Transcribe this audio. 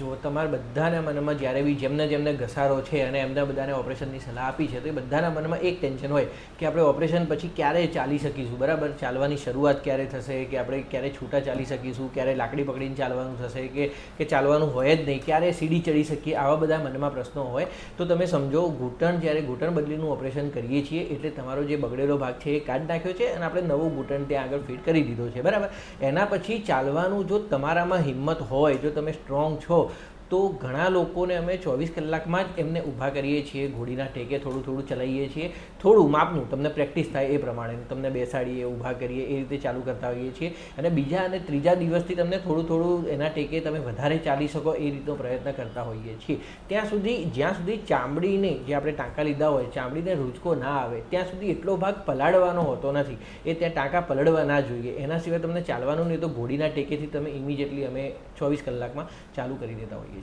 જો તમારા બધાના મનમાં જ્યારે બી જેમને જેમને ઘસારો છે અને એમના બધાને ઓપરેશનની સલાહ આપી છે તો એ બધાના મનમાં એક ટેન્શન હોય કે આપણે ઓપરેશન પછી ક્યારે ચાલી શકીશું, બરાબર, ચાલવાની શરૂઆત ક્યારે થશે, કે આપણે ક્યારે છૂટા ચાલી શકીશું, ક્યારે લાકડી પકડીને ચાલવાનું થશે, કે ચાલવાનું હોય જ નહીં, ક્યારે સીડી ચડી શકીએ, આવા બધા મનમાં પ્રશ્નો હોય. તો તમે સમજો જ્યારે ઘૂંટણ બદલીનું ઓપરેશન કરીએ છીએ એટલે તમારો જે બગડેલો ભાગ છે એ કાઢી નાખ્યો છે અને આપણે નવો ઘૂંટણ ત્યાં આગળ ફિટ કરી દીધો છે, બરાબર. એના પછી ચાલવાનું જો તમારામાં હિંમત હોય, જો તમે સ્ટ્રોંગ છો, તો ઘણા લોકોને અમે 24 કલાકમાં જ એમને ઊભા કરીએ છીએ, ઘોડીના ટેકે થોડું થોડું ચલાવીએ છીએ, થોડું માપનું, તમને પ્રેક્ટિસ થાય એ પ્રમાણે તમને બેસાડીએ, ઊભા કરીએ, એ રીતે ચાલુ કરતા હોઈએ છીએ. અને બીજા અને ત્રીજા દિવસથી તમને થોડું થોડું એના ટેકે તમે વધારે ચાલી શકો એ રીતનો પ્રયત્ન કરતા હોઈએ છીએ. જ્યાં સુધી ચામડીને, જે આપણે ટાંકા લીધા હોય, ચામડીને રૂંચકો ના આવે ત્યાં સુધી એટલો ભાગ પલાળવાનો હોતો નથી. એ ત્યાં ટાંકા પલળવા ના જોઈએ. એના સિવાય તમને ચાલવાનું નહીં તો ઘોડીના ટેકેથી તમે ઇમિડિયેટલી અમે 24 કલાકમાં ચાલુ કરી દેતા હોઈએ છીએ.